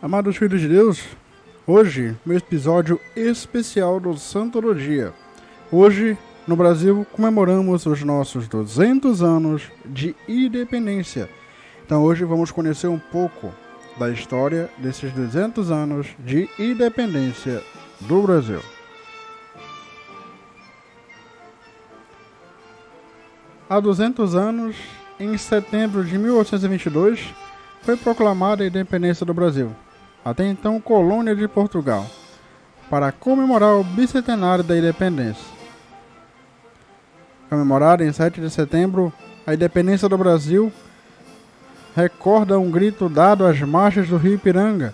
Amados filhos de Deus, hoje, meu episódio especial do Santologia. Hoje, no Brasil, comemoramos os nossos 200 anos de independência. Então hoje vamos conhecer um pouco da história desses 200 anos de independência do Brasil. Há 200 anos, em setembro de 1822, foi proclamada a independência do Brasil, até então colônia de Portugal, para comemorar o bicentenário da independência. Comemorada em 7 de setembro, a independência do Brasil recorda um grito dado às margens do rio Ipiranga,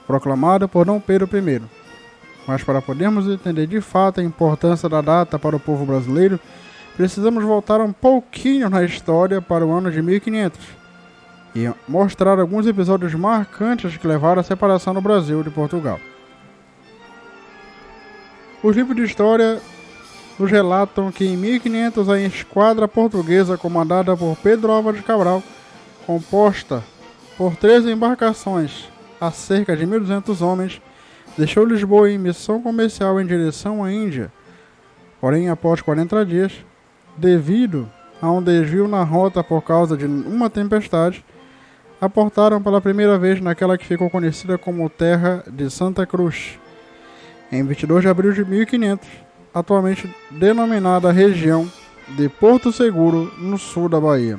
proclamado por Dom Pedro I. Mas para podermos entender de fato a importância da data para o povo brasileiro, precisamos voltar um pouquinho na história para o ano de 1500 e mostrar alguns episódios marcantes que levaram à separação do Brasil de Portugal. Os livros de história nos relatam que em 1500 a esquadra portuguesa comandada por Pedro Álvares Cabral, composta por 13 embarcações a cerca de 1.200 homens, deixou Lisboa em missão comercial em direção à Índia. Porém, após 40 dias, devido a um desvio na rota por causa de uma tempestade, aportaram pela primeira vez naquela que ficou conhecida como Terra de Santa Cruz, em 22 de abril de 1500, atualmente denominada região de Porto Seguro, no sul da Bahia.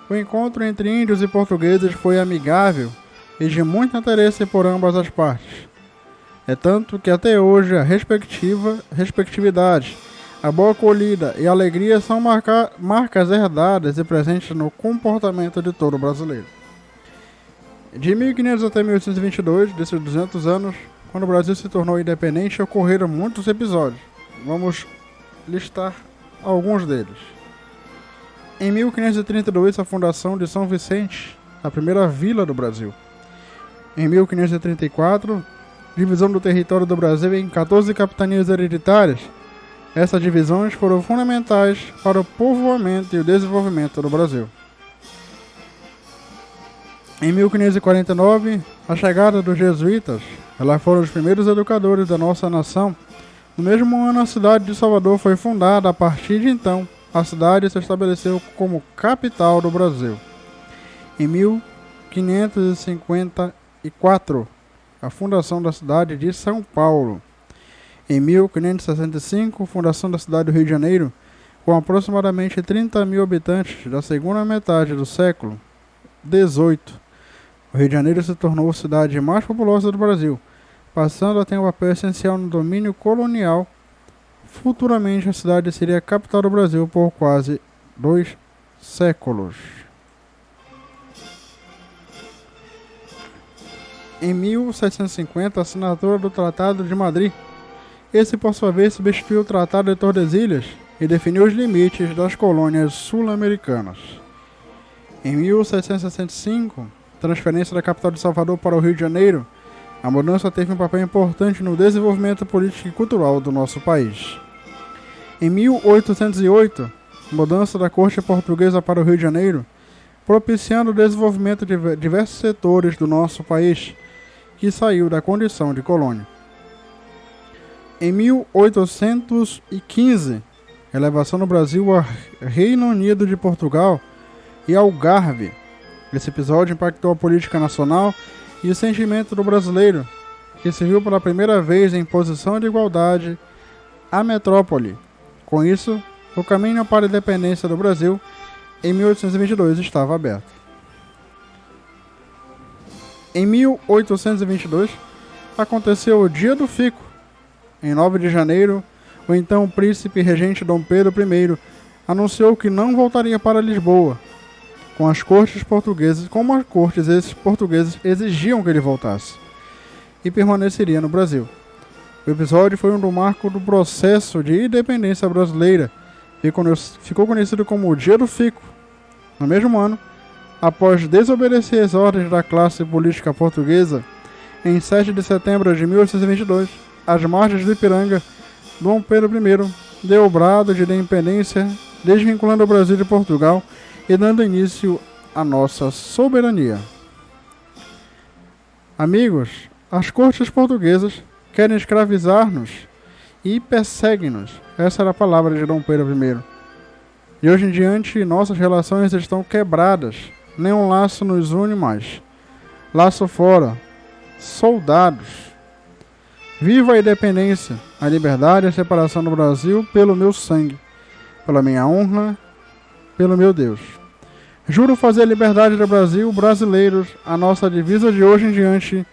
O encontro entre índios e portugueses foi amigável e de muito interesse por ambas as partes. É tanto que até hoje a respectividade, a boa acolhida e a alegria são marcas herdadas e presentes no comportamento de todo brasileiro. De 1500 até 1822, desses 200 anos, quando o Brasil se tornou independente, ocorreram muitos episódios. Vamos listar alguns deles. Em 1532, a fundação de São Vicente, a primeira vila do Brasil. Em 1534, divisão do território do Brasil em 14 capitanias hereditárias. Essas divisões foram fundamentais para o povoamento e o desenvolvimento do Brasil. Em 1549, a chegada dos jesuítas, elas foram os primeiros educadores da nossa nação. No mesmo ano, a cidade de Salvador foi fundada. A partir de então, a cidade se estabeleceu como capital do Brasil. Em 1554, a fundação da cidade de São Paulo. Em 1565, fundação da cidade do Rio de Janeiro, com aproximadamente 30 mil habitantes da segunda metade do século XVIII. O Rio de Janeiro se tornou a cidade mais populosa do Brasil, passando a ter um papel essencial no domínio colonial. Futuramente, a cidade seria a capital do Brasil por quase 2 séculos. Em 1750, a assinatura do Tratado de Madrid. Esse, por sua vez, substituiu o Tratado de Tordesilhas e definiu os limites das colônias sul-americanas. Em 1765, transferência da capital de Salvador para o Rio de Janeiro, a mudança teve um papel importante no desenvolvimento político e cultural do nosso país. Em 1808, mudança da corte portuguesa para o Rio de Janeiro, propiciando o desenvolvimento de diversos setores do nosso país, que saiu da condição de colônia. Em 1815, elevação no Brasil ao Reino Unido de Portugal e Algarve. Esse episódio impactou a política nacional e o sentimento do brasileiro, que se viu pela primeira vez em posição de igualdade à metrópole. Com isso, o caminho para a independência do Brasil, em 1822, estava aberto. Em 1822, aconteceu o Dia do Fico. Em 9 de janeiro, o então príncipe regente Dom Pedro I anunciou que não voltaria para Lisboa, como as cortes portuguesas exigiam que ele voltasse, e permaneceria no Brasil. O episódio foi um marco do processo de independência brasileira. Ficou conhecido como o Dia do Fico. No mesmo ano, após desobedecer as ordens da classe política portuguesa, em 7 de setembro de 1822, às margens do Ipiranga, Dom Pedro I deu o brado de independência, desvinculando o Brasil de Portugal e dando início à nossa soberania. Amigos, as cortes portuguesas querem escravizar-nos e perseguem-nos. Essa era a palavra de Dom Pedro I. De hoje em diante, nossas relações estão quebradas. Nenhum laço nos une mais. Laço fora. Soldados. Viva a independência, a liberdade e a separação do Brasil pelo meu sangue, pela minha honra, pelo meu Deus. Juro fazer a liberdade do Brasil, brasileiros, a nossa divisa de hoje em diante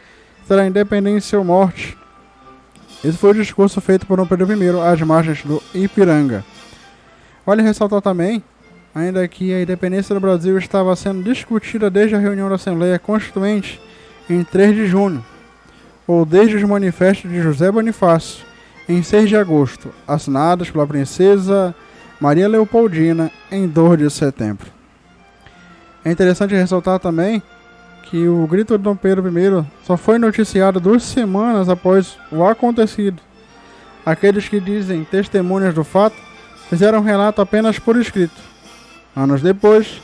será independência ou morte. Esse foi o discurso feito por Dom Pedro I às margens do Ipiranga. Vale ressaltar também, ainda que a independência do Brasil estava sendo discutida desde a reunião da Assembleia Constituinte em 3 de junho, ou desde os manifestos de José Bonifácio, em 6 de agosto, assinados pela princesa Maria Leopoldina em 2 de setembro. É interessante ressaltar também que o grito de Dom Pedro I só foi noticiado 2 semanas após o acontecido. Aqueles que dizem testemunhas do fato fizeram relato apenas por escrito. Anos depois,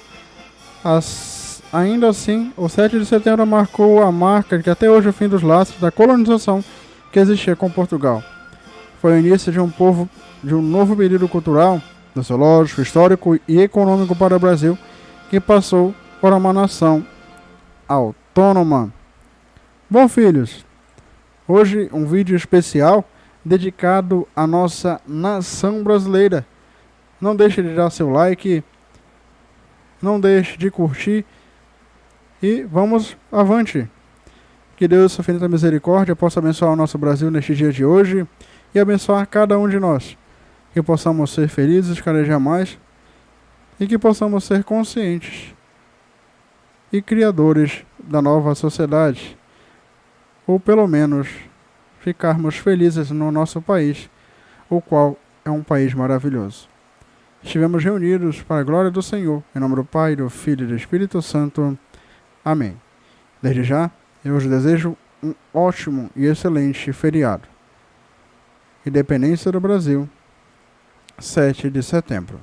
ainda assim, o 7 de setembro marcou a marca que até hoje é o fim dos laços da colonização que existia com Portugal. Foi o início de um novo período cultural, sociológico, histórico e econômico para o Brasil, que passou por uma nação autônoma. Bom, filhos, hoje um vídeo especial dedicado à nossa nação brasileira. Não deixe de dar seu like, não deixe de curtir e vamos avante. Que Deus, sua infinita misericórdia, possa abençoar o nosso Brasil neste dia de hoje e abençoar cada um de nós. Que possamos ser felizes cada dia mais e que possamos ser conscientes e criadores da nova sociedade, ou pelo menos ficarmos felizes no nosso país, o qual é um país maravilhoso. Estivemos reunidos para a glória do Senhor, em nome do Pai, do Filho e do Espírito Santo. Amém. Desde já, eu vos desejo um ótimo e excelente feriado. Independência do Brasil, 7 de setembro.